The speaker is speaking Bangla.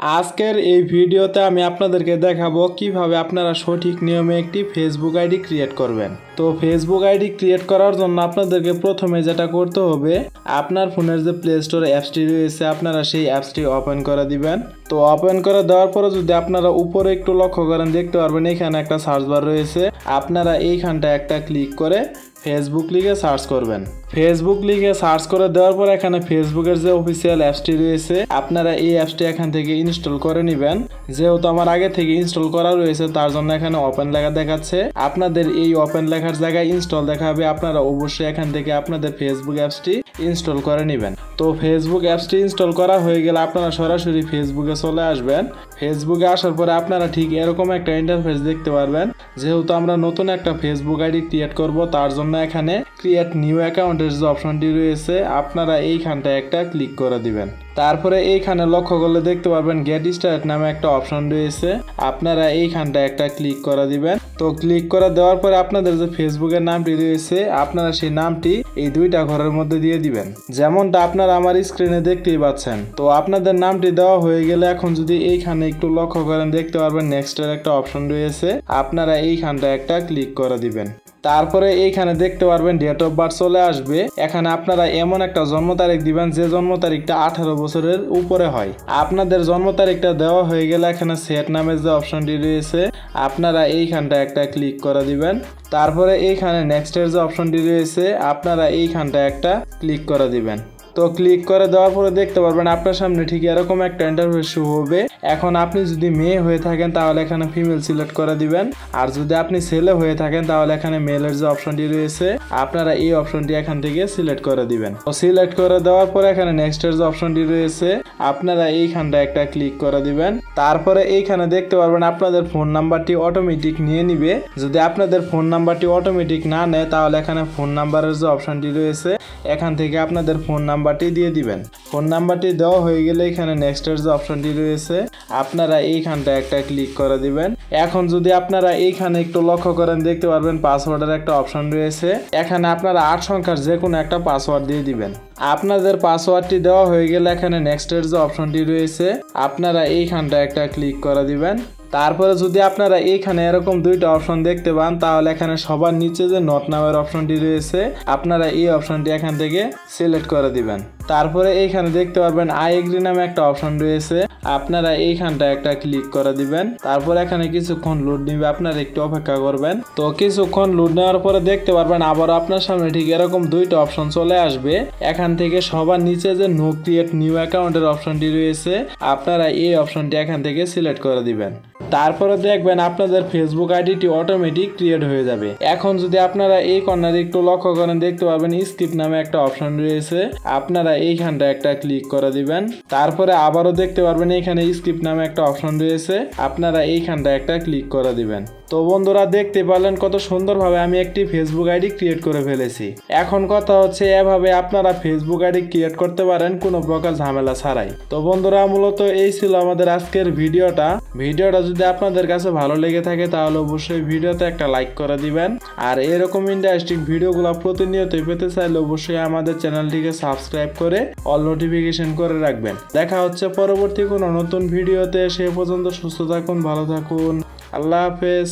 আজকের এই ভিডিওতে আমি আপনাদেরকে দেখাবো কিভাবে আপনারা সঠিক নিয়মে একটি ফেসবুক আইডি ক্রিয়েট করবেন। তো ফেসবুক আইডি ক্রিয়েট করার জন্য আপনাদেরকে প্রথমে যেটা করতে হবে, আপনার ফোনের যে প্লে স্টোর অ্যাপসটি রয়েছে আপনারা সেই অ্যাপসটি ওপেন করে দিবেন। তো ওপেন করে দেওয়ার পরে যদি আপনারা উপরে একটু লক্ষ্য করেন, দেখতে পারবেন এখানে একটা সার্চ বার রয়েছে। আপনারা এইখানটা একটা ক্লিক করে ফেসবুক লিখে সার্চ করবেন। ফেসবুক লিখে সার্চ করে দেওয়ার পর এখানে ফেসবুকের যে অফিসিয়াল অ্যাপসটি রয়েছে আপনারা এই অ্যাপসটি এখান থেকে ইনস্টল করে নেবেন। যেহেতু আমার আগে থেকে ইনস্টল করা রয়েছে তার জন্য এখানে ওপেন লেখা দেখাচ্ছে। আপনাদের এই ওপেন লেখার জায়গায় ইনস্টল দেখাবে, আপনারা অবশ্যই এখান থেকে আপনাদের ফেসবুক অ্যাপসটি ইনস্টল করে নেবেন। তো ফেসবুক অ্যাপসটি ইনস্টল করা হয়ে গেলে আপনারা সরাসরি ফেসবুকে চলে আসবেন। ফেসবুকে আসার পরে আপনারা ঠিক এরকম একটা ইন্টারফেস দেখতে পারবেন। যেহেতু আমরা নতুন একটা ফেসবুক আইডি ক্রিয়েট করব তার জন্য এখানে ক্রিয়েট নিউ অ্যাকাউন্টের যে অপশনটি রয়েছে আপনারা এইখানটায় একটা ক্লিক করে দিবেন। তারপরে এইখানে লক্ষ্য করলে দেখতে পারবেন গেট স্টার্ট নামে একটা অপশন রয়েছে, আপনারা এইখানটায় একটা ক্লিক করে দিবেন। তো ক্লিক করে দেওয়ার পরে আপনাদের যে ফেসবুকের নামটি রয়েছে আপনারা সেই নামটি এই দুইটা ঘরের মধ্যে দিয়ে দিবেন, যেমনটা আপনারা আমার স্ক্রিনে দেখতেই পাচ্ছেন। তো আপনাদের নামটি দেওয়া হয়ে গেলে এখন যদি এইখানে একটু লক্ষ্য করেন, দেখতে পারবেন নেক্সটের একটা অপশন রয়েছে, আপনারা এইখানটায় একটা ক্লিক করে দিবেন। তারপরে এইখানে দেখতে পারবেন ডেট অফ বার্থ চলে আসবে। এখানে আপনারা এমন একটা জন্ম তারিখ দিবেন যে জন্ম তারিখটা 18 বছরের উপরে হয়। আপনাদের জন্ম তারিখটা দেওয়া হয়ে গেলে এখানে সেট নামের যে অপশনটি রয়েছে আপনারা এইখানটা একটা ক্লিক করে দিবেন। তারপরে এইখানে নেক্সটের যে অপশনটি রয়েছে আপনারা এইখানটা একটা ক্লিক করে দিবেন। তো ক্লিক করে দেওয়ার পরে দেখতে পারবেন আপনার সামনে ঠিক এরকম একটা ইন্টারফেস শো হবে। এখন আপনি যদি মেয়ে হয়ে থাকেন তাহলে এখানে ফিমেল সিলেক্ট করে দিবেন, আর যদি আপনি ছেলে হয়ে থাকেন তাহলে এখানে মেলের যে অপশনটি রয়েছে আপনারা এই অপশনটি এখান থেকে সিলেক্ট করে দিবেন। তো সিলেক্ট করে দেওয়ার পরে এখানে নেক্সটের যে অপশনটি রয়েছে আপনারা এইখানটা একটা ক্লিক করে দিবেন। তারপরে এইখানে দেখতে পারবেন আপনাদের ফোন নাম্বারটি অটোমেটিক নিয়ে নিবে। যদি আপনাদের ফোন নাম্বারটি অটোমেটিক না নেয় তাহলে এখানে ফোন নাম্বারের যে অপশনটি রয়েছে এখান থেকে আপনাদের ফোন নাম্বারটি দিয়ে দিবেন। ফোন নাম্বারটি দেওয়া হয়ে গেলে এখানে নেক্সটের যে অপশনটি রয়েছে আপনারা এইখানটা একটা ক্লিক করে দিবেন। এখন যদি আপনারা এইখানে একটু লক্ষ্য করেন, দেখতে পারবেন পাসওয়ার্ডের একটা অপশন রয়েছে। এখানে আপনারা 8 সংখ্যার যে কোনো একটা পাসওয়ার্ড দিয়ে দিবেন। আপনাদের পাসওয়ার্ডটি দেওয়া হয়ে গেলে এখানে নেক্সটের যে অপশনটি রয়েছে আপনারা এইখানটা একটা ক্লিক করে দিবেন। তারপরে যদি আপনারা এইখানে এরকম দুইটা অপশন দেখতে পান তাহলে এখানে সবার নিচে যে নট নামের অপশনটি রয়েছে আপনারা এই অপশনটি এখান থেকে সিলেক্ট করে দিবেন। তারপরে এইখানে দেখতে পারবেন আই এগ্রি নামে একটা অপশন রয়েছে, আপনারা এইখানটা একটা ক্লিক করে দিবেন। তারপর এখানে কিছুক্ষণ লোড নিবে, আপনারা একটু অপেক্ষা করবেন। তো কিছুক্ষণ লোড নেওয়ার পরে দেখতে পারবেন আবার আপনার সামনে ঠিক এরকম দুইটা অপশন চলে আসবে। এখান থেকে সবার নিচে যে নো ক্রিয়েট নিউ অ্যাকাউন্টের অপশনটি রয়েছে আপনারা এই অপশনটি এখান থেকে সিলেক্ট করে দিবেন। তারপরে দেখবেন আপনাদের ফেসবুক আইডিটি অটোমেটিক ক্রিয়েট হয়ে যাবে। এখন যদি আপনারা এই কর্নারে একটু লক্ষ্য করেন, দেখতে পারবেন স্কিপ নামে একটা অপশন রয়েছে, আপনারা এইখানটা একটা ক্লিক করে দিবেন। তারপরে আবারও দেখতে পারবেন এখানে স্কিপ নামে একটা অপশন রয়েছে, আপনারা এইখানটা একটা ক্লিক করে দিবেন। তো বন্ধুরা দেখতে পারলেন কত সুন্দরভাবে আমি একটি ফেসবুক আইডি ক্রিয়েট করে ফেলেছি। এখন কথা হচ্ছে এভাবে আপনারা ফেসবুক আইডি ক্রিয়েট করতে পারেন কোনো প্রকার ঝামেলা ছাড়াই। তো বন্ধুরা মূলত এই ছিল আমাদের আজকের ভিডিওটা যদি আপনাদের কাছে ভালো লেগে থাকে তাহলে অবশ্যই ভিডিওতে একটা লাইক করে দিবেন। আর এরকম ইন্টারেস্টিং ভিডিওগুলো প্রতিনিয়তই পেতে চাইলে অবশ্যই আমাদের চ্যানেলটিকে সাবস্ক্রাইব করে অল নোটিফিকেশন করে রাখবেন। দেখা হচ্ছে পরবর্তী কোনো নতুন ভিডিওতে। সে পর্যন্ত সুস্থ থাকুন, ভালো থাকুন, আল্লাহ হাফেজ।